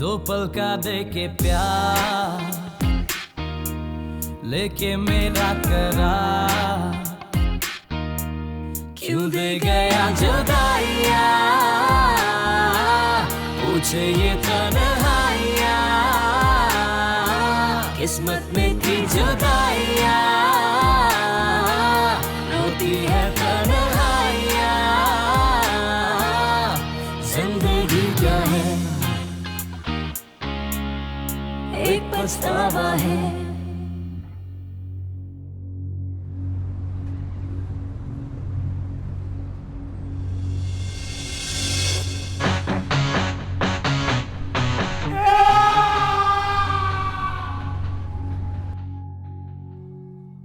दो पल का दे के प्यार लेके मेरा करार, क्यों दे गया जुदाइयाँ, पूछे ये तन्हाइयाँ, किस्मत में थी जुदाइयाँ, रोती है तन्हाइयाँ, जिंदगी क्या है, एक पछतावा है।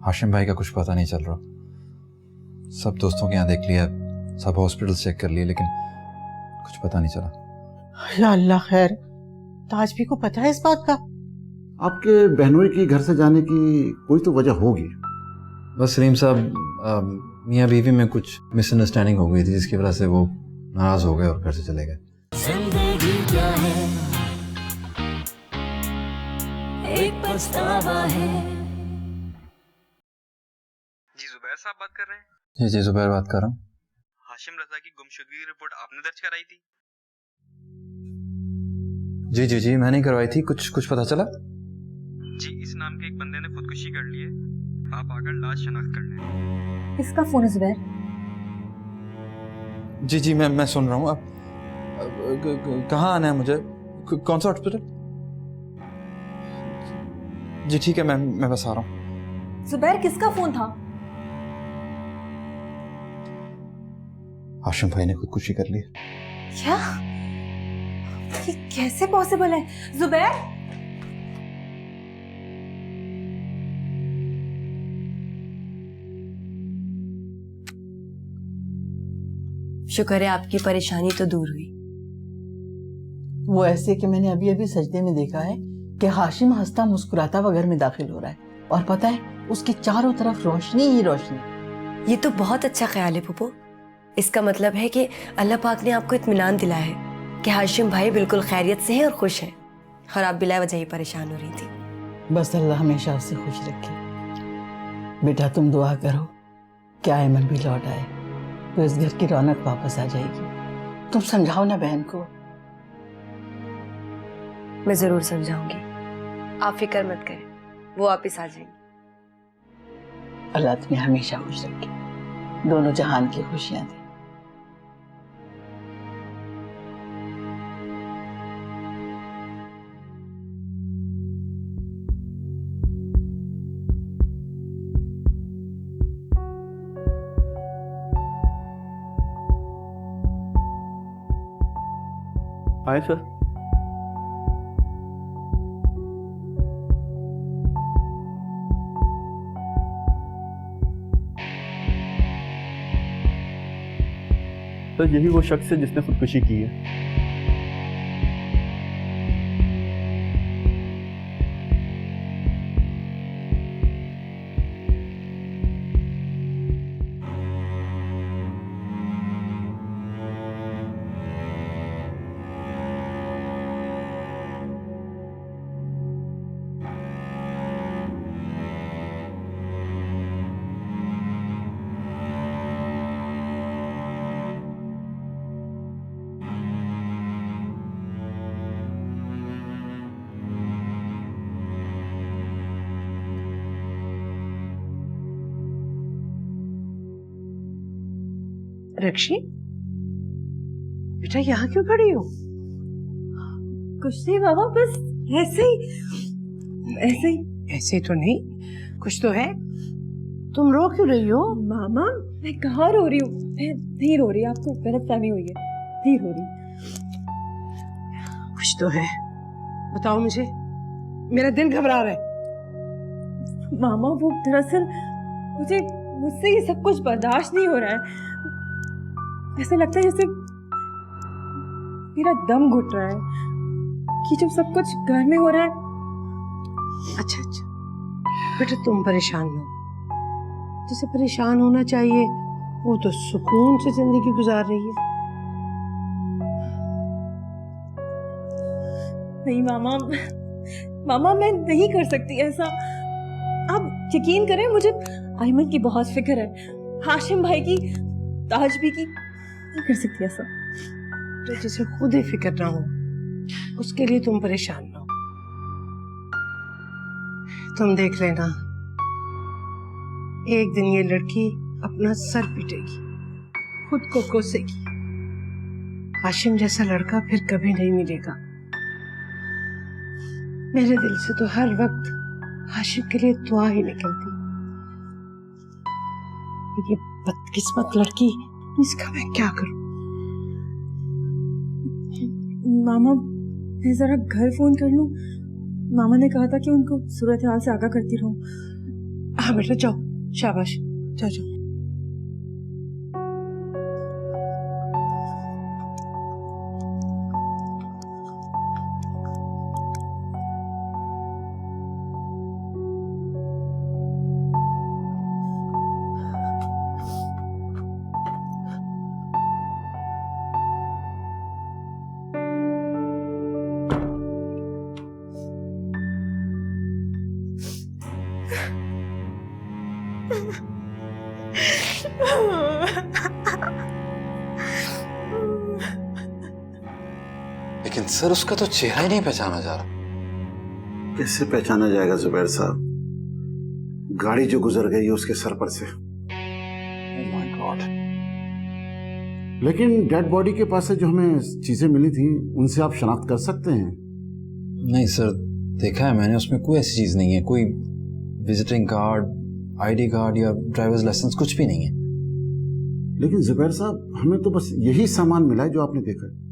हाशिम भाई का कुछ पता नहीं चल रहा। सब दोस्तों के यहाँ देख लिया, सब हॉस्पिटल चेक कर लिए, लेकिन कुछ पता नहीं चला। या अल्लाह खैर, ताजबी को पता है इस बात का? आपके बहनोई के घर से जाने की कोई तो वजह होगी। बस सलीम साहब, मियाँ बीवी में कुछ मिसअंडरस्टैंडिंग हो गई थी, जिसकी वजह से वो नाराज हो गए और घर से चले गए। जिंदगी क्या है, एक पछतावा है। जी जुबैर साहब बात कर रहे हैं? जी जी जुबैर बात कर रहा हूँ। हाशिम रजा की गुमशुदगी की रिपोर्ट आपने दर्ज कराई थी? जी जी जी मैंने करवाई थी। कुछ पता चला? जी, इस नाम के एक बंदे ने खुदकुशी कर ली है, आप आकर लाश शनाख्त कर लें। किसका फोन है जुबैर? जी जी मैं सुन रहा हूँ। अब कहाँ आना है मुझे? कौन सा हॉस्पिटल? जी ठीक है, मैं बस आ रहा हूँ। जुबैर किसका फोन था? हाशिम भाई ने खुदकुशी कर ली। क्या? ये कैसे पॉसिबल है जुबैर? शुक्र है आपकी परेशानी तो दूर हुई। वो ऐसे कि मैंने अभी अभी सजदे में देखा है कि हाशिम हंसता मुस्कुराता हुआ घर में दाखिल हो रहा है, और पता है उसके चारों तरफ रोशनी ही रोशनी। ये तो बहुत अच्छा ख्याल है पुप्पो। इसका मतलब है कि अल्लाह पाक ने आपको इत्मीनान दिलाया है कि हाशिम भाई बिल्कुल खैरियत से हैं और खुश हैं, और आप बिला वजह ही परेशान हो रही थी। बस अल्लाह हमेशा उसे खुश रखे। बेटा तुम दुआ करो कि आयमन भी लौट आए तो इस घर की रौनक वापस आ जाएगी। तुम समझाओ ना बहन को। मैं जरूर समझाऊंगी, आप फिक्र मत करें, वो वापिस आ जाएंगे। अल्लाह तुम्हें हमेशा खुश रखे, दोनों जहान की खुशियां दे। Hi sir. सर यही वो शख्स है जिसने खुदकुशी की है। रक्षी बेटा यहाँ क्यों खड़ी हो? कुछ नहीं मामा, बस ऐसे ही। ऐसे तो नहीं, कुछ तो है। तुम रो क्यों रही हो? मामा मैं कहाँ रो रही हूँ, मैं नहीं रो रही, आपको गलतफहमी हुई है, नहीं रो रही। कुछ तो है, बताओ मुझे, मेरा दिल घबरा रहा है। मामा वो दरअसल मुझसे ये सब कुछ बर्दाश्त नहीं हो रहा है। ऐसा लगता है जैसे मेरा दम घुट रहा है कि जब सब कुछ घर में हो रहा है। अच्छा बेटा तुम परेशान हो, जिसे परेशान होना चाहिए वो तो सुकून से जिंदगी गुजार रही है। नहीं मामा, मामा मैं नहीं कर सकती ऐसा। आप यकीन करें, मुझे अहमद की बहुत फिक्र है, हाशिम भाई की, ताजबी की। नहीं कर सकती ऐसा। तो जिसे खुद ही फिक्र ना हो उसके लिए तुम परेशान ना हो। तुम देख लेना, एक दिन ये लड़की अपना सर पीटेगी, खुद को कोसेगी। हाशिम जैसा लड़का फिर कभी नहीं मिलेगा। मेरे दिल से तो हर वक्त हाशिम के लिए दुआ ही निकलती। ये बदकिस्मत लड़की, इसका मैं क्या करूं? मामा मैं जरा घर फोन कर लूं? मामा ने कहा था कि उनको सूरत हाल से आगाह करती रहूं। हाँ बेटा जाओ, शाबाश, जाओ जाओ। लेकिन सर उसका तो चेहरा ही नहीं पहचाना जा रहा। कैसे पहचाना जाएगा जुबैर साहब? गाड़ी जो गुजर गई है उसके सर पर से। Oh my God. लेकिन डेड बॉडी के पास से जो हमें चीजें मिली थी उनसे आप शनाख्त कर सकते हैं? नहीं सर, देखा है मैंने, उसमें कोई ऐसी चीज नहीं है, कोई विजिटिंग कार्ड, आईडी कार्ड या ड्राइवर्स लाइसेंस कुछ भी नहीं है। लेकिन जुबैर साहब हमें तो बस यही सामान मिला है जो आपने देखा है।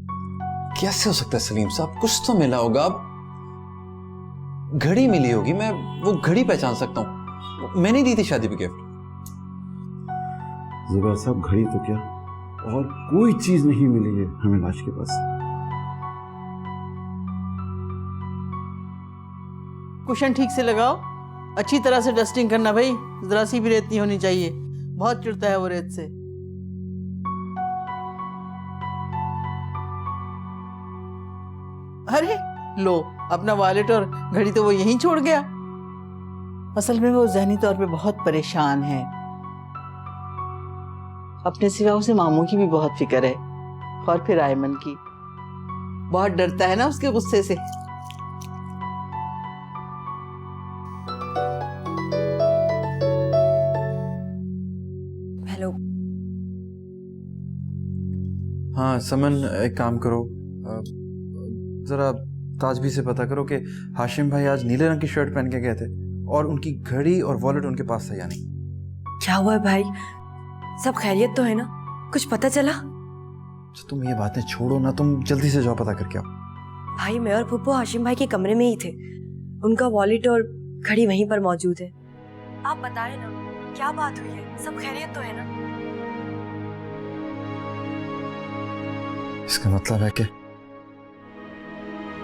कैसे हो सकता है सलीम साहब? कुछ तो मिला होगा। घड़ी मिली होगी, मैं वो घड़ी पहचान सकता हूँ, मैंने दी थी शादी पे गिफ्ट। जुबैर साहब घड़ी तो क्या, और कोई चीज नहीं मिली है हमें लाश के पास। कुशन ठीक से लगाओ, अच्छी तरह से डस्टिंग करना भाई, जरा सी भी रेत नहीं होनी चाहिए, बहुत चिढ़ता है वो रेत से। अरे लो, अपना वॉलेट और घड़ी तो वो यहीं छोड़ गया। असल में वो ज़हनी तौर पे बहुत परेशान है। अपने सिवा उसे मामू की भी बहुत फिक्र है, और फिर आयमन की। बहुत डरता है ना उसके गुस्से से। हेलो। हाँ समन, एक काम करो, जरा ताजबी से पता करो कि हाशिम भाई आज नीले रंग की शर्ट पहन के गए थे और उनकी घड़ी और वॉलेट उनके पास था या नहीं। क्या हुआ है भाई? सब खैरियत तो है ना? कुछ पता चला? तो तुम ये बातें छोड़ो ना, तुम जल्दी से जाओ, पता करके आओ। भाई मैं और फुप्पो हाशिम भाई के कमरे में ही थे, उनका वॉलेट और घड़ी वहीं पर मौजूद है। आप बताएं ना, क्या बात हुई है? सब खैरियत तो है ना? इसका मतलब है कि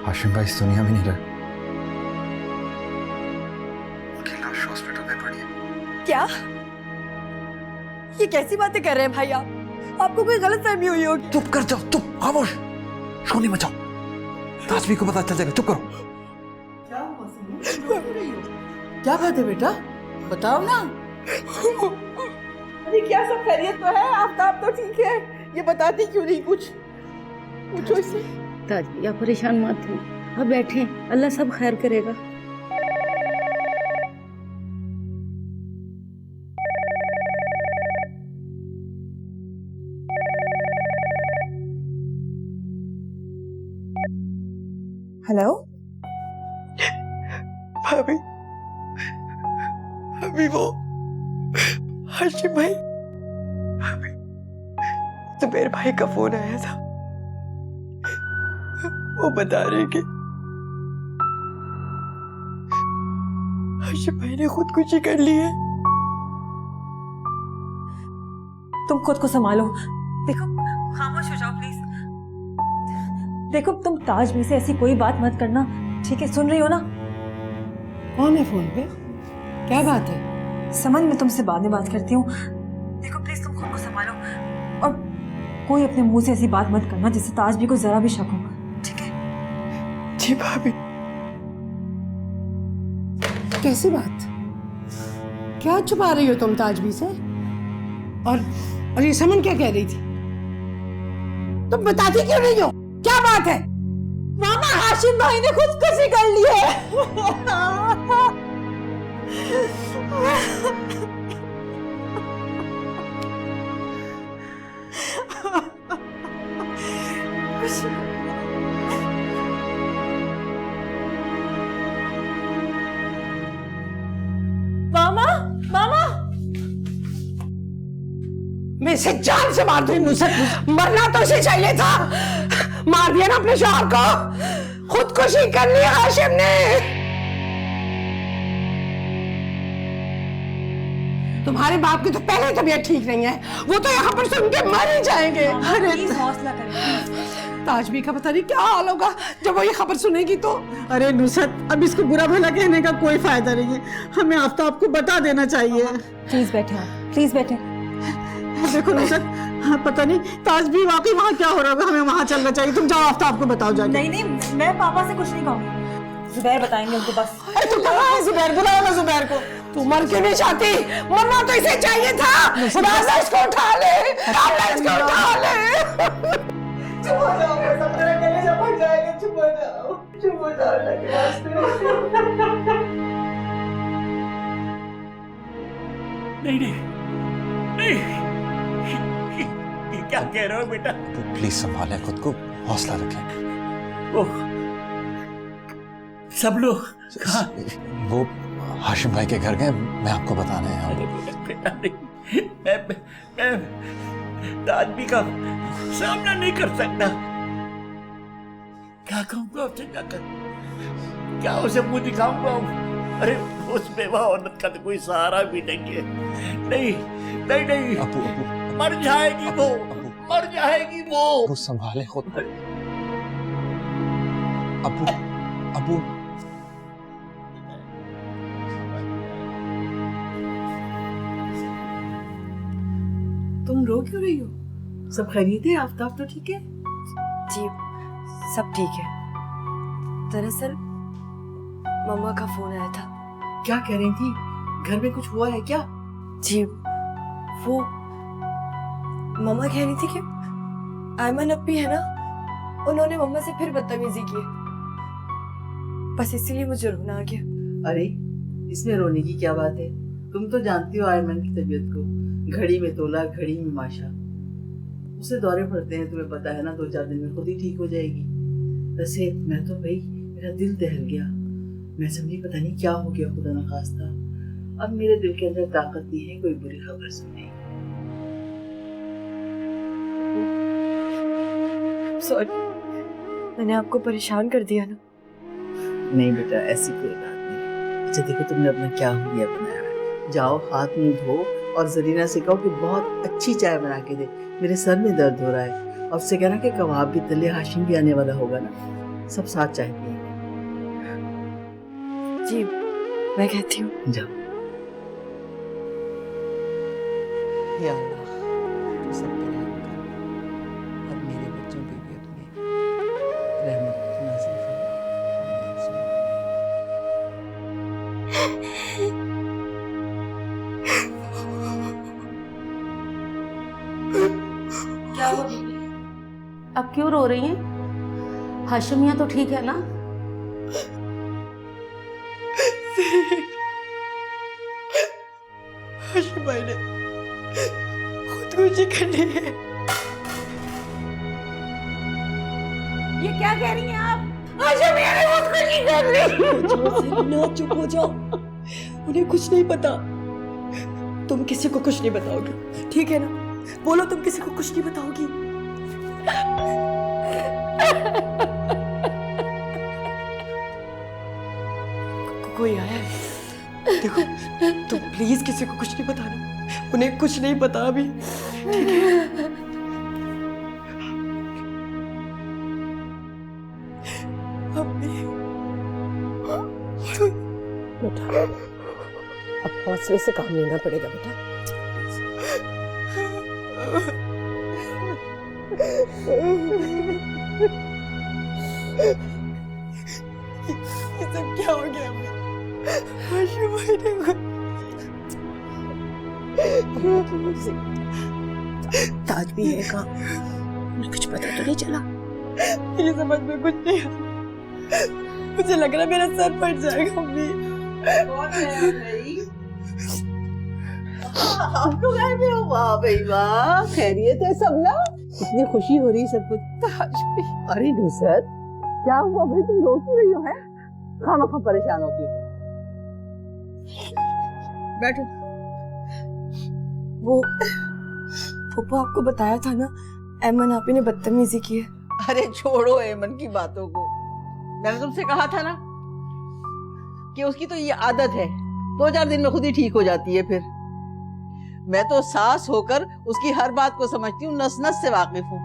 हाशिम भाई इस दुनिया में नहीं रहे, उनकी लाश हॉस्पिटल में पड़ी है। क्या? ये कैसी बातें कर रहे हैं भाई आप? आपको कोई गलतफहमी हुई होगी। चुप कर जाओ, चुप, खामोश, शोर नहीं मचाओ, ताजबी को पता चल जाएगा। चुप करो। क्या बात है बेटा, बताओ ना। अरे क्या सब खैरियत तो है? आफ्ताब तो ठीक है, ये बताती क्यों नहीं कुछ? पूछो इसे। ताजबी आप परेशान मत हो, अब बैठे, अल्लाह सब खैर करेगा। हेलो भाभी, अभी वो हाशिम भाई, भाभी जुबैर भाई का फोन आया था, वो बता रहे कि हाशिम भाई ने खुदकुशी कर ली है। तुम खुद को संभालो। देखो, खामोश हो जाओ प्लीज। देखो, तुम ताजबी से ऐसी कोई बात मत करना, ठीक है? सुन रही हो ना? कौन है फोन पे? क्या बात है? समन, मैं तुमसे बाद में बात करती हूँ। देखो प्लीज तुम खुद को संभालो, और कोई अपने मुंह से ऐसी बात मत करना जिससे ताजबी को जरा भी शक हो, ठीक है? जी भाभी, कैसी बात? क्या छुपा रही हो तुम ताजबी से? और ये समन क्या कह रही थी? तुम बताती क्यों नहीं हो? क्या बात है? मामा, हाशिम भाई ने खुदकुशी कर ली है। मामा, मामा, मैं इसे जान से मार दूं नुसरत, मरना तो इसे चाहिए था। मार दिया ना अपने शौहर को, खुदकुशी कर ली हाशिम ने। तुम्हारे बाप की तो पहले तबीयत ठीक नहीं है, वो तो यहाँ पर सुन के मर ही जाएंगे। अरे हौसला करें। ताजबी का पता नहीं क्या हाल होगा जब वो ये खबर सुनेगी तो। अरे नुसरत, अब इसको बुरा भला कहने का कोई फायदा नहीं है, हमें आफ्ताब को बता देना चाहिए। प्लीज बैठे आप, प्लीज बैठे। देखो नुसरत, हाँ, पता नहीं ताजबी वाकई वहाँ क्या हो रहा होगा, हमें वहाँ चलना चाहिए। तुम जाओ, आफ्ताब को बताओ जाके। नहीं नहीं, मैं पापा से कुछ नहीं कहूँगी, जुबैर बताएंगे उनको बस। अरे तू कहाँ है जुबैर? बुलाओ ना जुबैर को। तू मर क्यों नहीं चाहती? मरना तो इसे चाहिए था। राजा इसको उठा ले, राजा इसको उठा ले। चुप हो जाओ, सब तेरे गले चपक जाएंगे। चुप हो जाओ, चुप हो जाओ, लगे वास्ते। नहीं, क्या कह रहे हो बेटा? प्लीज संभालें खुद को, हौसला रखें। ओह, सब लोग कहाँ? वो हाशिम भाई के घर गए, मैं आपको बताने आया हूँ। बेटा नहीं, मैं ताजबी का सामना नहीं कर सकता। क्या कहूँगा उसे जाकर? क्या उसे मुंह दिखाऊंगा? अरे उस बेवा औरत का तो कोई सहारा भी नहीं है। नहीं नहीं नहीं, अबू मर जाएगी वो, मर जाएगी वो। संभाले खुद। अबू तुम रो क्यों रही हो? सब खैरियत है? आफ्ताब तो ठीक है? जी सब ठीक है। दरअसल मम्मा का फोन आया था। क्या कह रही थी? घर में कुछ हुआ है क्या? जी वो मम्मा कह रही थी कि आयमन अप्पी है ना, उन्होंने मम्मा से फिर बदतमीजी की, बस इसीलिए मुझे रोना आ गया। अरे इसमें रोने की क्या बात है? तुम तो जानती हो आयमन की तबीयत को, घड़ी में तोला घड़ी में माशा। उसे दौरे पड़ते हैं, तुम्हें पता है ना, 2-4 दिन में खुद ही ठीक हो जाएगी। वैसे मैं तो भाई, मेरा दिल दहल गया। मैं समझी पता नहीं क्या हो गया, खुदा न खास्ता। अब मेरे दिल के अंदर ताकत नहीं है कोई बुरी खबर सुनने की। सॉरी, मैंने आपको परेशान कर दिया ना? नहीं बेटा, ऐसी कोई बात नहीं। अच्छा देखो, तुमने अपना क्या हुलिया बनाया है, जाओ हाथ मुंह धो और जरीना से कहो कि बहुत अच्छी चाय बना के दे, मेरे सर में दर्द हो रहा है। और उससे कहना कि कबाब भी तले, हाशिम भी आने वाला होगा ना, सब साथ चाय पिएंगे। जी मैं कहती हूँ। जाओ। या अल्लाह, तू सब पे रहम कर और मेरे बच्चों पे भी अपनी रहमत नाज़िल फरमा। क्या हो रही है? अब क्यों रो रही हैं? हाशिमिया तो ठीक है ना? हाशिम भाई ने खुदकुशी कर ली है। ये क्या कह रही हैं आप? हाशिमिया ने खुदकुशी कर ली। ना चुप हो जाओ, उन्हें कुछ नहीं पता। तुम किसी को कुछ नहीं बताओगी, ठीक है ना? बोलो तुम किसी को कुछ नहीं बताओगी। कोई आया है? देखो तुम प्लीज किसी को कुछ नहीं बताना, उन्हें कुछ नहीं पता अभी, ठीक है? बेटा अब हौसले से काम लेना पड़ेगा बेटा। ये सब क्या हो गया अम्मी? हाशिम भाई ने ताज भी है कहाँ? कुछ पता तो नहीं चला? ये समझ में कुछ नहीं आ, मुझे लग रहा मेरा सर फट जाएगा अम्मी। कौन है भाई? आप लोग आए हुए हो? वाह भाई वाह, खैरियत है सब ना? इतनी खुशी हो रही सब कुछ। ताज भी। अरे नुसरत, क्या हुआ भाई, तुम रो क्यों रही हो? है खामखा परेशान होती हो? बैठो। वो फूफा आपको बताया था ना, ऐमन आपी ने बदतमीजी की है। अरे छोड़ो ऐमन की बातों को। मैंने तुमसे कहा था ना कि उसकी तो ये आदत है, 2-4 दिन में खुद ही ठीक हो जाती है। फिर मैं तो सास होकर उसकी हर बात को समझती हूँ, नस नस से वाकिफ हूँ।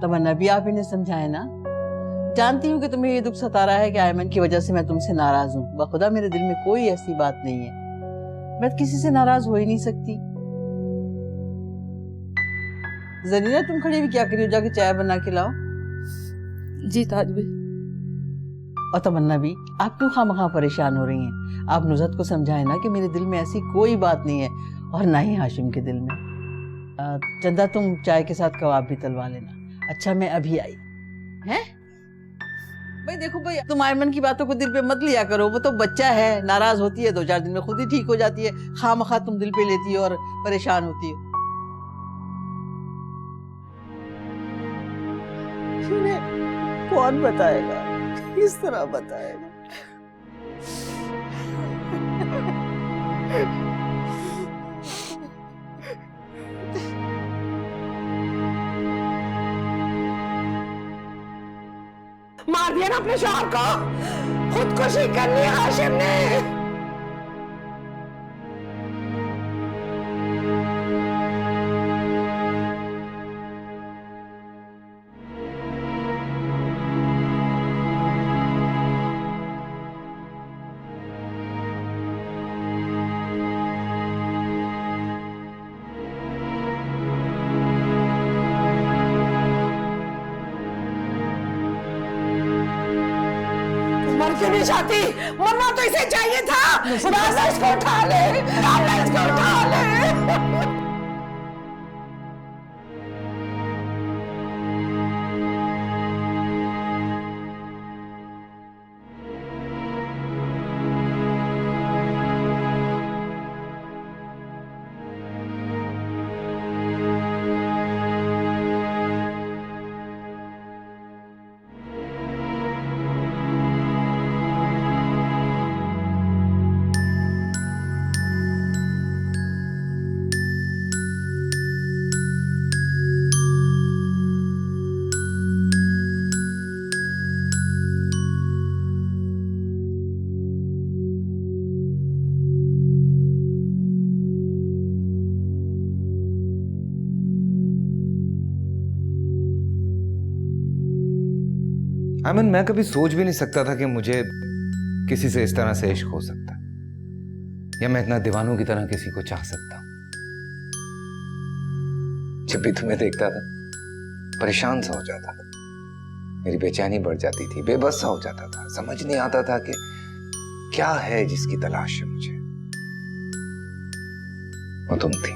तमन्ना भी आप ही ने समझाया ना। जानती हूँ कि तुम्हें ये दुख सता रहा है कि आयमन की वजह से मैं तुमसे नाराज हूँ। बखुदा मेरे दिल में कोई ऐसी बात नहीं है, मैं किसी से नाराज हो ही नहीं सकती। जरीना, तुम खड़ी भी क्या करी हो? जाके चाय बना के लाओ। जी ताज भी। और तमन्ना भी, आप क्यों खामखा परेशान हो रही हैं? आप नुसरत को समझाएं ना कि मेरे दिल में ऐसी कोई बात नहीं है, और ना ही हाशिम के दिल में। चंदा, तुम चाय के साथ कबाब भी तलवा लेना। अच्छा, मैं अभी आई। हैं भाई? देखो भाई, तुम आयमन की बातों को दिल पे मत लिया करो। वो तो बच्चा है, नाराज होती है, 2-4 दिन में खुद ही ठीक हो जाती है। खामखा तुम दिल पे लेती हो और परेशान होती हो। कौन बताएगा, किस तरह बताएगा? मार दिया ना अपने शौहर को, खुदकुशी कर ली हाशिम ने। मर क्यों नहीं जाती? मरना तो इसे चाहिए था। राजा इसको उठा ले, राजा इसको उठा ले। अमन, मैं कभी सोच भी नहीं सकता था कि मुझे किसी से इस तरह से इश्क हो सकता, या मैं इतना दीवानों की तरह किसी को चाह सकता। जब भी तुम्हें देखता था परेशान सा हो जाता था, मेरी बेचैनी बढ़ जाती थी, बेबस सा हो जाता था। समझ नहीं आता था कि क्या है जिसकी तलाश है मुझे। वो तुम थी।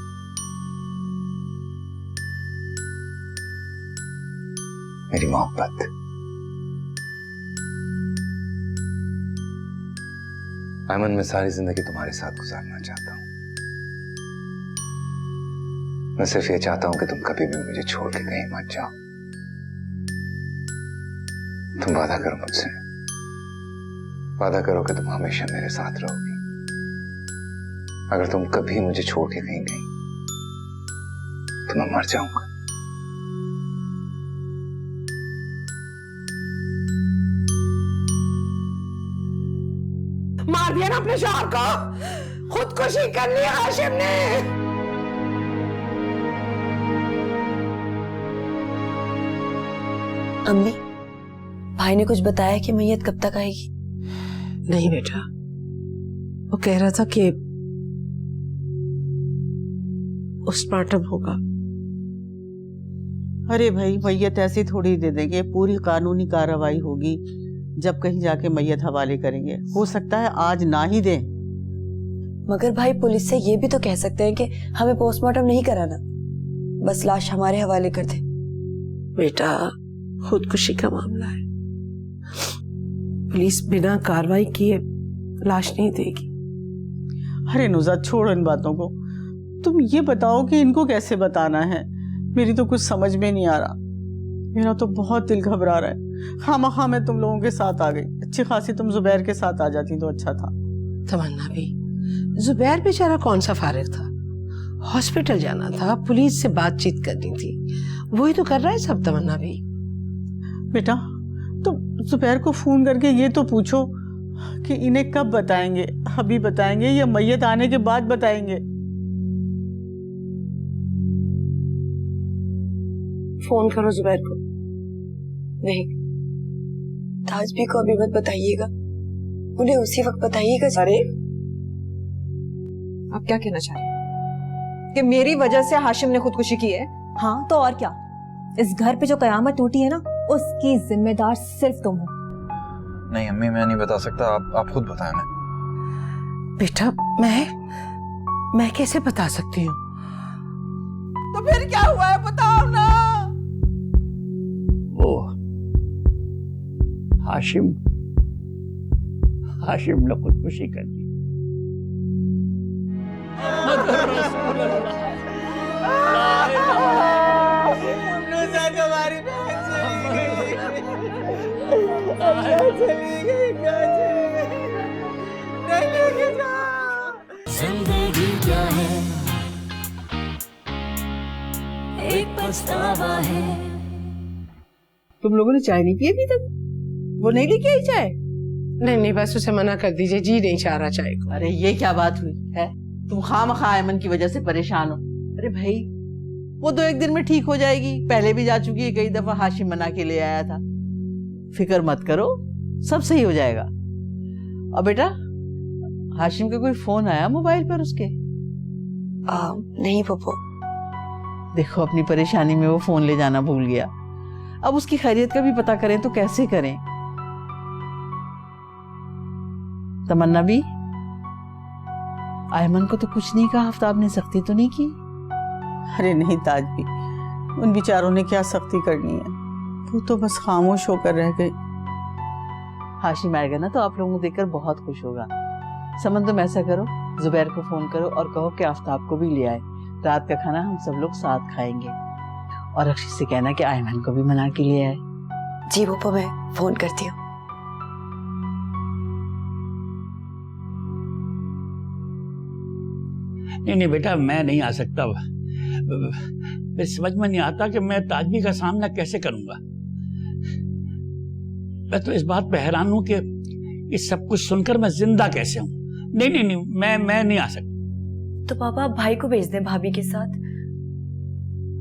मेरी मोहब्बत। अमन, मैं सारी जिंदगी तुम्हारे साथ गुजारना चाहता हूं। मैं सिर्फ ये चाहता हूं कि तुम कभी भी मुझे छोड़ के कहीं मत जाओ। तुम वादा करो मुझसे, वादा करो कि तुम हमेशा मेरे साथ रहोगी। अगर तुम कभी मुझे छोड़ के कहीं गई तो मैं मर जाऊंगा। मार दिया ना अपने शौहर को, खुदकुशी कर ली हाशिम ने। अम्मी, भाई ने कुछ बताया कि मैयत कब तक आएगी? नहीं बेटा, वो कह रहा था कि पोस्टमार्टम होगा। अरे भाई, मैयत ऐसी थोड़ी दे देंगे, पूरी कानूनी कार्रवाई होगी। जब कहीं जाके मैयत हवाले करेंगे, हो सकता है आज ना ही दें। मगर भाई पुलिस से ये भी तो कह सकते हैं कि हमें पोस्टमार्टम नहीं कराना, बस लाश हमारे हवाले कर दे। बेटा खुदकुशी का मामला है, पुलिस बिना कार्रवाई किए लाश नहीं देगी। अरे नुज़ात छोड़ो इन बातों को, तुम ये बताओ कि इनको कैसे बताना है। मेरी तो कुछ समझ में नहीं आ रहा, मेरा तो बहुत दिल घबरा रहा है। खामखा मैं तुम लोगों के साथ आ गई, अच्छी खासी तुम जुबैर के साथ आ जाती तो अच्छा था। तमन्ना भी, जुबैर बेचारा कौन सा फारिग था, हॉस्पिटल जाना था, पुलिस से बातचीत करनी थी, वही तो कर रहा है सब। तमन्ना भी बेटा तुम जुबैर को फोन करके ये तो पूछो कि इन्हें कब बताएंगे, अभी बताएंगे या मैयत आने के बाद बताएंगे। फोन करो जुबैर को। नहीं, ताजबी को अभी मत बताइएगा, उन्हें उसी वक्त बताइएगा। अरे आप क्या कहना चाह रहे हैं कि मेरी वजह से हाशिम ने खुदकुशी की है? हाँ तो और क्या, इस घर पे जो कयामत टूटी है ना, उसकी जिम्मेदार सिर्फ तुम हो। नहीं अम्मी, मैं नहीं बता सकता, आप खुद बताएं ना। बेटा मैं कैसे बता सकती हूँ? तो फिर क्या हुआ है बताओ ना। वो हाशिम ने खुदकुशी कर ली। जिंदगी क्या है, एक पछतावा है। तुम लोगों ने चाय नहीं पी अभी तक? वो नहीं लेके आई चाय? नहीं बस उसे मना कर दीजिए, जी नहीं चाह रहा चाय को। अरे ये क्या बात हुई है, तुम खामखा अयमन की वजह से परेशान हो। अरे भाई वो 2-1 दिन में ठीक हो जाएगी, पहले भी जा चुकी है, कई दफा हाशिम मना के ले आया था। फिक्र मत करो, सब सही हो जाएगा। और बेटा हाशिम का कोई फोन आया मोबाइल पर उसके? नहीं पप्पू। देखो अपनी परेशानी में वो फोन ले जाना भूल गया, अब उसकी खैरियत का भी पता करें तो कैसे करें। तमन्ना भी, अयमन को तो कुछ नहीं कहा, आफ्ताब ने सख्ती तो नहीं की? अरे नहीं ताजबी, उन बेचारों ने क्या सख्ती करनी है, वो तो बस खामोश होकर रह गई। हाशिम आएगा ना तो आप लोगों को देखकर बहुत खुश होगा। समन तुम ऐसा करो, जुबैर को फोन करो और कहो कि आफ्ताब को भी ले आए, रात का खाना हम सब लोग साथ खाएंगे। और अक्षय से कहना कि अयमन को भी मना के ले आए। जी पप्पा, मैं फोन करती हूँ। नहीं बेटा, मैं नहीं आ सकता। मेरी समझ में नहीं आता कि मैं ताजबी का सामना कैसे करूंगा। मैं तो इस बात पे हैरान हूं कि ये सब कुछ सुनकर मैं जिंदा कैसे हूं। नहीं, मैं नहीं आ सकता। तो पापा आप भाई को भेज दें भाभी के साथ,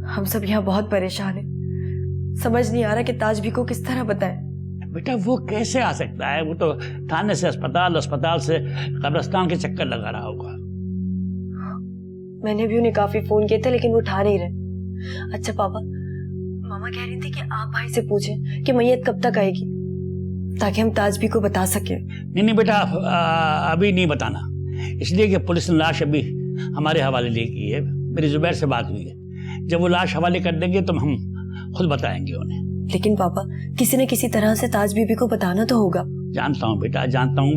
हम सब यहाँ बहुत परेशान हैं। समझ नहीं आ रहा कि ताजबी को किस तरह बताएं। बेटा वो कैसे आ सकता है, वो तो थाने से अस्पताल, अस्पताल से कब्रिस्तान के चक्कर लगा रहा होगा। मैंने भी उन्हें काफी फोन किए थे लेकिन वो उठा नहीं रहे। अच्छा पापा, मामा कह रही थी कि आप भाई से पूछें कि मैयत कब तक आएगी, ताकि हम ताजबी को बता सके। नहीं बेटा, अभी नहीं बताना, इसलिए कि पुलिस ने लाश अभी हमारे हवाले ले की है। मेरी जुबैर से बात हुई है, जब वो लाश हवाले कर देंगे तो हम खुद बताएंगे उन्हें। लेकिन पापा किसी न किसी तरह से ताज बीबी को बताना तो होगा। जानता हूँ बेटा, जानता हूँ,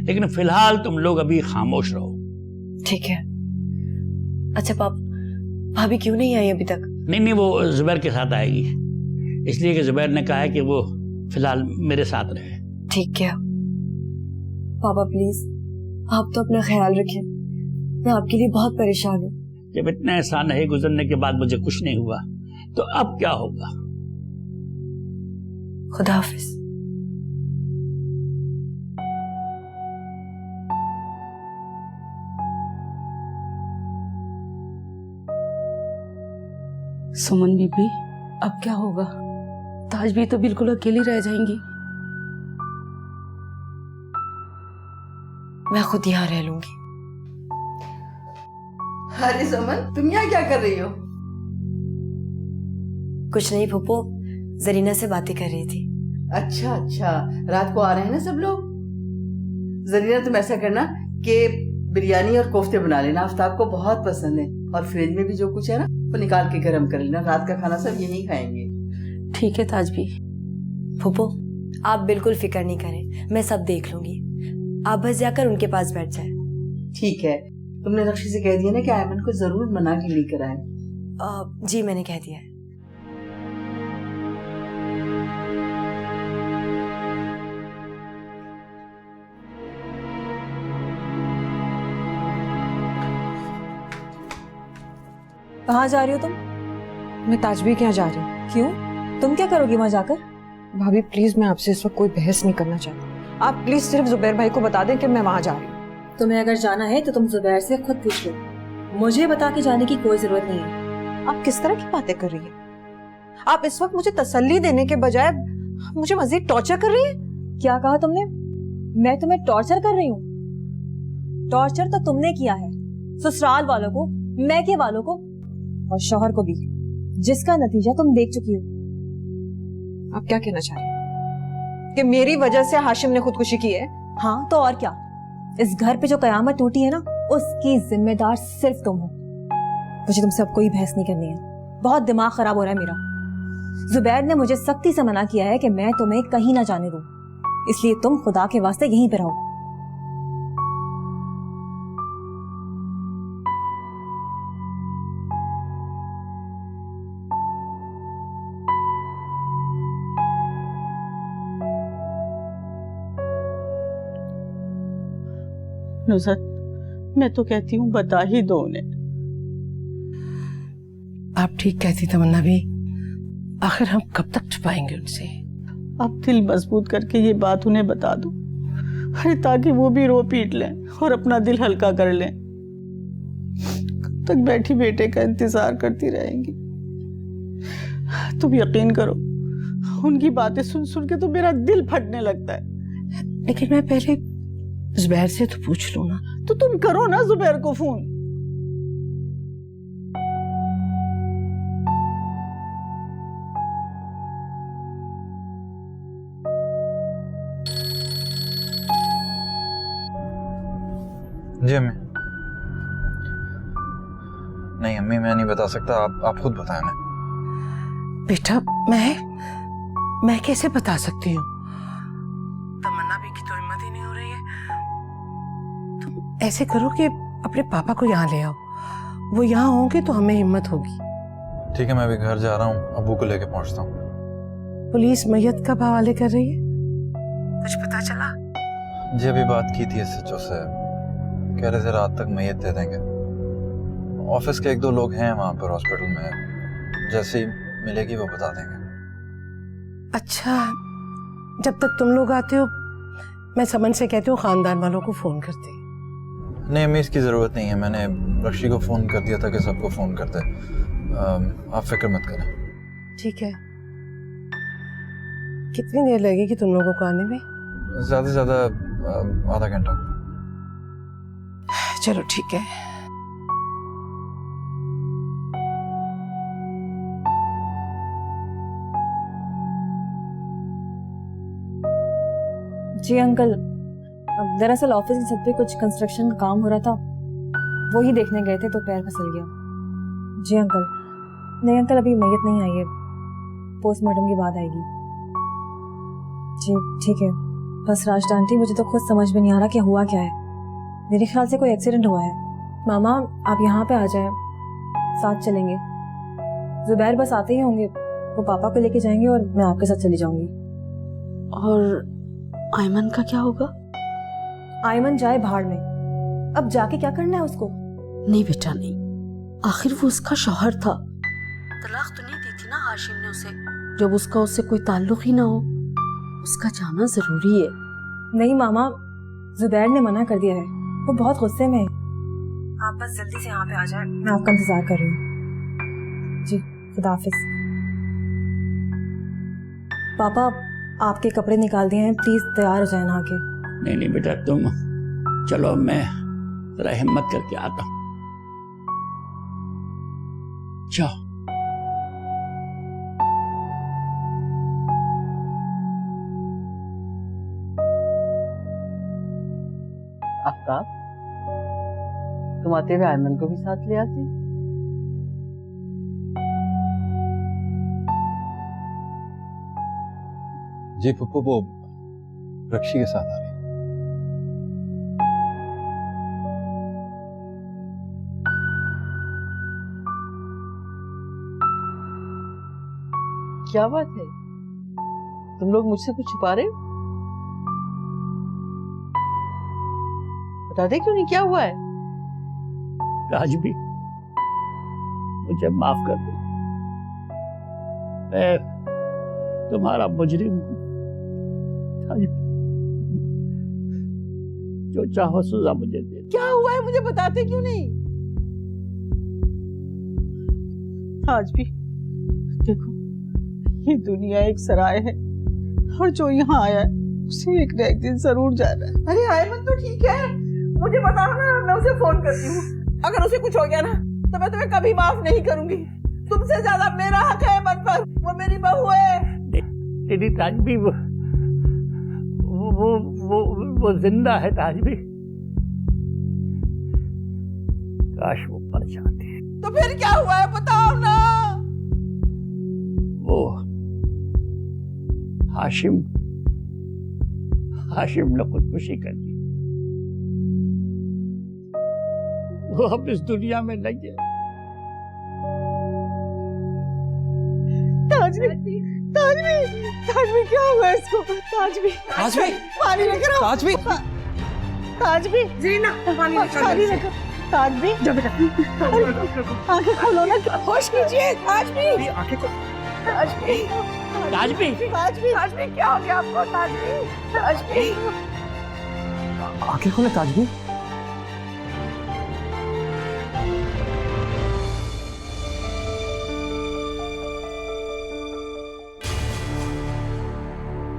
लेकिन फिलहाल तुम लोग अभी खामोश रहो। ठीक है। अच्छा पापा, भाभी क्यों नहीं आई अभी तक? नहीं, वो जुबैर के साथ आएगी, इसलिए कि जुबैर ने कहा है कि वो फिलहाल मेरे साथ रहे। ठीक है पापा, प्लीज आप तो अपना ख्याल रखें, मैं आपके लिए बहुत परेशान हूँ। जब इतने एहसान नहीं गुजरने के बाद मुझे कुछ नहीं हुआ तो अब क्या होगा। खुदा हाफिज। सुमन बीबी, अब क्या होगा? ताज भी तो बिल्कुल अकेली रह जाएंगी। मैं खुद यहाँ रह लूंगी। अरे सुमन, तुम यहाँ क्या कर रही हो? कुछ नहीं फूफो, जरीना से बातें कर रही थी। अच्छा अच्छा, रात को आ रहे हैं ना सब लोग। जरीना तुम ऐसा करना कि बिरयानी और कोफ्ते बना लेना, आफ्ताब को बहुत पसंद है। और फ्रिज में भी जो कुछ है ना वो निकाल के गर्म कर लेना, रात का खाना सब यही खाएंगे। ठीक है ताजबी। फूफो आप बिल्कुल फिक्र नहीं करें, मैं सब देख लूंगी। आप बस जाकर उनके पास बैठ जाए। ठीक है, तुमने रक्षी से कह दिया ना कि आयमन को जरूर मना के लेकर आए। जी मैंने कह दिया है। कहाँ जा रही हो तुम? मैं ताजबी के यहाँ जा रही हूँ। क्यों? तुम क्या करोगी वहाँ जाकर? भाभी प्लीज, मैं आपसे इस वक्त कोई बहस नहीं करना चाहती। आप प्लीज सिर्फ जुबैर भाई को बता दें कि मैं वहाँ जा रही हूँ। तुम्हें अगर जाना है तो तुम जुबैर से खुद पूछ लो, मुझे बता के जाने की कोई जरूरत नहीं है। आप किस तरह की बातें कर रही हैं? आप इस वक्त मुझे तसल्ली देने के बजाय मुझे मजीद टॉर्चर कर रही हैं। क्या कहा तुमने? मैं तुम्हें टॉर्चर कर रही हूँ? टॉर्चर तो तुमने किया है, ससुराल वालों को, मैके वालों को और शौहर को भी, जिसका नतीजा तुम देख चुकी हो। आप क्या कहना चाह रही हैं? कि मेरी वजह से हाशिम ने खुदकुशी की है? हाँ तो और क्या। इस घर पे जो कयामत टूटी है ना, उसकी जिम्मेदार सिर्फ तुम हो। मुझे तुमसे अब कोई बहस नहीं करनी है, बहुत दिमाग खराब हो रहा है मेरा। जुबैर ने मुझे सख्ती से मना किया है कि मैं तुम्हें कहीं ना जाने दूं, इसलिए तुम खुदा के वास्ते यहीं पे रहो। नुसरत, मैं तो कहती हूँ बता ही दो उन्हें। आप ठीक कहती तमन्ना भी, आखिर हम कब तक छुपाएंगे उनसे? अब दिल मजबूत करके ये बात उन्हें बता दो, अरे ताकि वो भी रो पीट लें और अपना दिल हल्का कर लें। कब तक बैठी बेटे का इंतजार करती रहेंगी? तुम यकीन करो, उनकी बातें सुन सुन के तो मेरा दिल फटने लगता है। लेकिन मैं पहले जुबैर से तो पूछ लूं ना। तो तुम करो ना जुबैर को फोन। जी अम्मी। नहीं अम्मी, मैं नहीं बता सकता, आप खुद बताएं ना। बेटा मैं कैसे बता सकती हूँ? तमन्ना भी की तो हिम्मत ही नहीं हो रही है। तुम ऐसे करो कि अपने पापा को यहाँ ले आओ, वो यहाँ होंगे तो हमें हिम्मत होगी। ठीक है, मैं अभी घर जा रहा हूँ, अब्बू को लेके पहुँचता हूँ। पुलिस मैयत कब हवाले कर रही है, कुछ पता चला? जी अभी बात की थी SHO से, कह रहे थे रात तक मैयत दे देंगे। ऑफिस के 1-2 लोग हैं वहाँ पर हॉस्पिटल में, जैसे ही मिलेगी वो बता देंगे। अच्छा, जब तक तुम लोग आते हो मैं समन से कहती हूँ खानदान वालों को फोन करते। नहीं अम्मी, इसकी ज़रूरत नहीं है, मैंने रक्षी को फ़ोन कर दिया था कि सबको फ़ोन करते। आप फिक्र मत करें। ठीक है, कितनी देर लगेगी तुम लोगों को आने में? ज़्यादा से ज़्यादा आधा घंटा। चलो ठीक है। जी अंकल, दरअसल ऑफिस में छत पे कुछ कंस्ट्रक्शन का काम हो रहा था, वो ही देखने गए थे तो पैर फिसल गया। जी अंकल। नहीं अंकल, अभी मैयत नहीं आई है, पोस्टमार्टम की बाद आएगी। जी ठीक है। बस राशिदा आंटी, मुझे तो खुद समझ में नहीं आ रहा कि हुआ क्या है। मेरे ख्याल से कोई एक्सीडेंट हुआ है। मामा आप यहाँ पे आ जाए, साथ चलेंगे। जुबैर बस आते ही होंगे, वो पापा को लेके जाएंगे और मैं आपके साथ चली जाऊंगी। और आयमन का क्या होगा? आयमन जाए भाड़ में, अब जाके क्या करना है उसको? नहीं बेटा नहीं, आखिर वो उसका शौहर था। तलाक तो नहीं दी थी ना हाशिम ने उसे, जब उसका उससे कोई ताल्लुक ही ना हो। उसका जाना जरूरी है। नहीं मामा, जुबैर ने मना कर दिया है, वो बहुत गुस्से में है। आप बस जल्दी से यहाँ पे आ जाए, मैं आपका इंतजार कर रही हूँ। जी खुदा हाफिज। पापा आपके कपड़े निकाल दिए हैं, प्लीज तैयार हो जाए नहा के। नहीं नहीं बेटा, तुम चलो, मैं जरा हिम्मत करके आता हूँ। जाओ। तुम आते हुए आयमन को भी साथ ले आते। जी पप्पू, वो रक्षी के साथ आ रही है। क्या बात है, तुम लोग मुझसे कुछ छुपा रहे हो? बता दे क्यों नहीं, क्या हुआ है? ताज भी, मुझे माफ कर दो, मैं तुम्हारा मुजरिम हूं। ताज भी, जो चाहो सजा मुझे दे। क्या हुआ है, मुझे बताते क्यों नहीं? आज भी देखो, ये दुनिया एक सराय है और जो यहाँ आया है उसे एक न एक दिन जरूर जाना है। अरे आयमन तो ठीक है, मुझे बताओ ना, मैं उसे फोन करती हूँ। अगर उसे कुछ हो गया ना तो मैं तुम्हें कभी माफ नहीं करूंगी। तुमसे ज्यादा मेरा हक है मन पर, वो मेरी बहू है। तेरी ताजबी वो जिंदा है ताजबी, काश वो मर जाती। तो फिर क्या हुआ है, बताओ ना। वो हाशिम ने खुदकुशी कर ली। वो अब इस दुनिया में नहीं है। ताजबी, ताजबी, ताजबी क्या हुआ इसको? ताजबी, ताजबी, पानी लेकर आओ। ताजबी, ताजबी, जीना पानी लेकर। ताजबी, आंखें खोलो ना, होश कीजिए। ताजबी, आंखें खोलो। ताजबी, ताजबी, ताजबी, ताजबी क्या हो गया आपको? ताजबी, ताजबी, आंखें खोले ताजबी।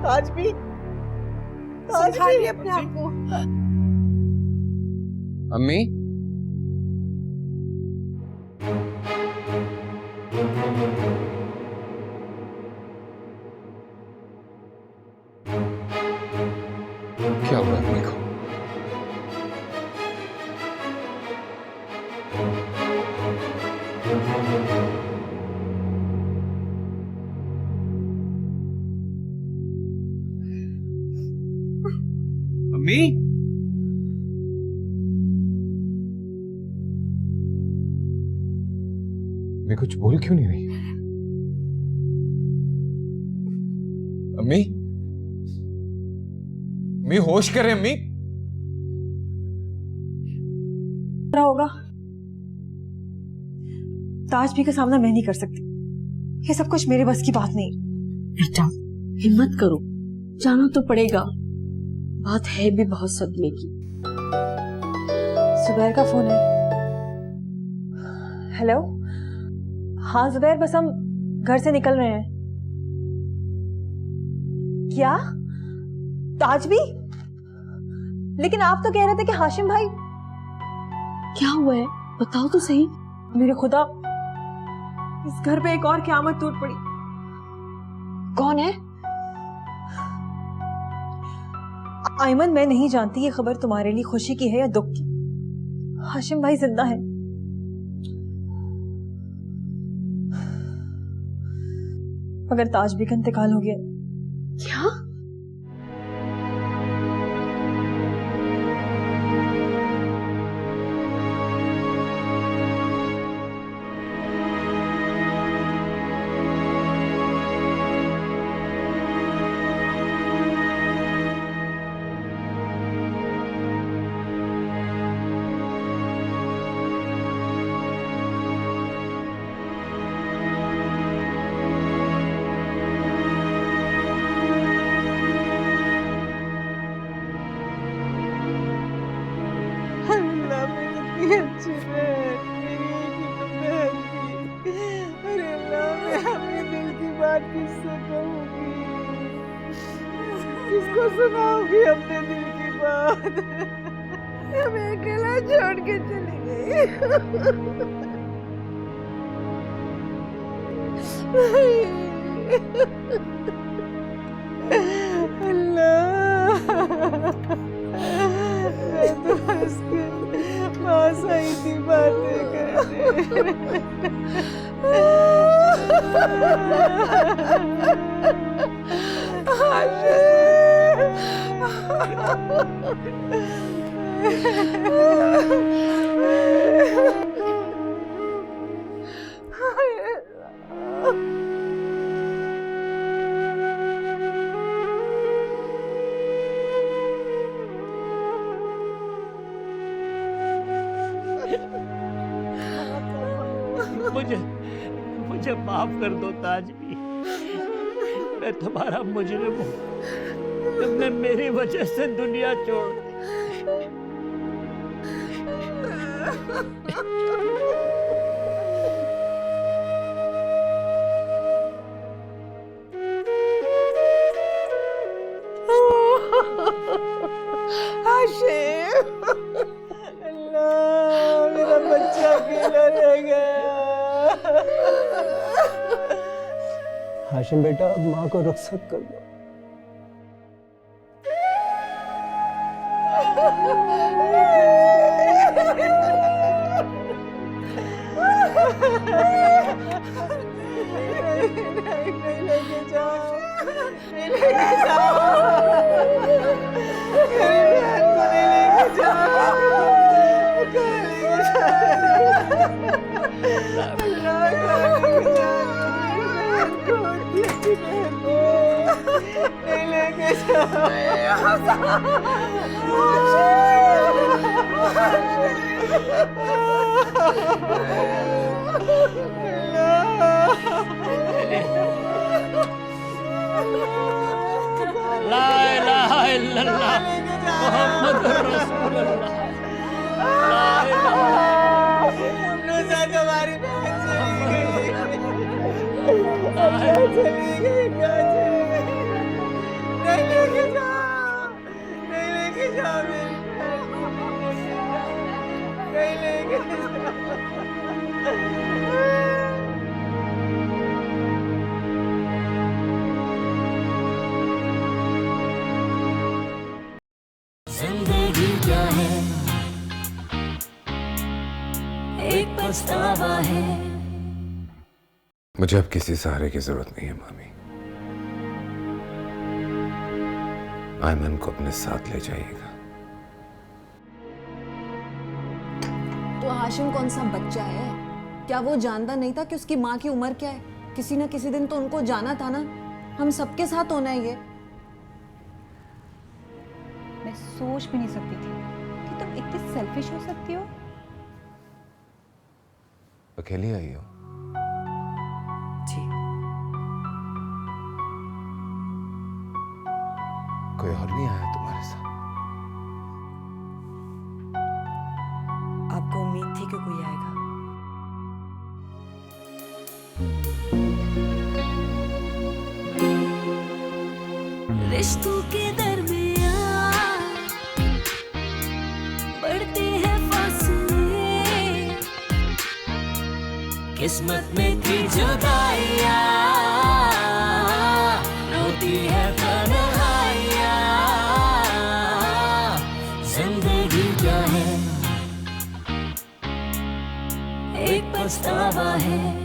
ताजबी, संभालिए अपने आप को। अम्मी, क्या हुआ अम्मी को? अम्मी, मैं कुछ बोल क्यों नहीं रही? अम्मी, अम्मी होश करे अम्मी। क्या होगा? ताजबी का सामना मैं नहीं कर सकती, ये सब कुछ मेरे बस की बात नहीं। बेटा हिम्मत करो, जाना तो पड़ेगा, बात है भी बहुत सदमे की। जुबैर का फोन है। हेलो, हाँ जुबैर, बस हम घर से निकल रहे हैं। क्या? ताजबी? लेकिन आप तो कह रहे थे कि हाशिम भाई। क्या हुआ है, बताओ तो सही। मेरे खुदा, इस घर पे एक और क़यामत टूट पड़ी। कौन है? आयमन, मैं नहीं जानती ये खबर तुम्हारे लिए खुशी की है या दुख की। हाशिम भाई जिंदा है। मगर ताजबी का इंतकाल हो गया। क्या? अच्छी बहन, मेरी एक ही तो बहन थी। अरे अल्लाह, मैं अपने दिल की बात किससे कहूँगी? किसको सुनाऊंगी अपने दिल की बात? हमें अकेला छोड़ के चली गई। अल्लाह, मैं तो पास आई थी बातें मुझे माफ कर दो ताजबी, मैं तुम्हारा मुजरिम हूँ। तुमने मेरी वजह से दुनिया छोड़ दी। हाशिम, अल्लाह मेरा बच्चा अकेला रह गया। हाशिम बेटा, अब माँ को रुखसत कर दो। नहीं लेके जाओ, नहीं लेके जाओ, मेरी बहन को नहीं लेके जाओ, कहाँ लेके जाओ, अल्लाह कहाँ लेके जाओ, नहीं लेके ला इलाहा इल्लल्लाह मुहम्मदुर रसूलुल्लाह। नुज़ा तुम्हारी बहन चली गई, कहाँ चली गई, कहाँ चली गई, नहीं लेके जाओ, नहीं लेके जाओ मेरी बहन को, नहीं लेके जाओ। जिंदगी क्या है, एक पछतावा है। मुझे अब किसी सहारे की जरूरत नहीं है मामी। आयमन को अपने साथ ले जाइएगा। तो हाशिम कौन सा बच्चा है? क्या वो जानता नहीं था कि उसकी माँ की उम्र क्या है? किसी न किसी दिन तो उनको जाना था ना। हम सबके साथ होना है ये। मैं सोच भी नहीं सकती थी कि तुम इतनी सेल्फिश हो सकती हो। अकेली आई हो? जी। कोई और नहीं आया तुम्हारे साथ? आपको उम्मीद थी कि कोई आएगा? रिश्तों के दरमियान बढ़ते हैं फासले, किस्मत में थी जुदाइयां, रोती है तन्हाइयां। जिंदगी क्या है, एक पछतावा है।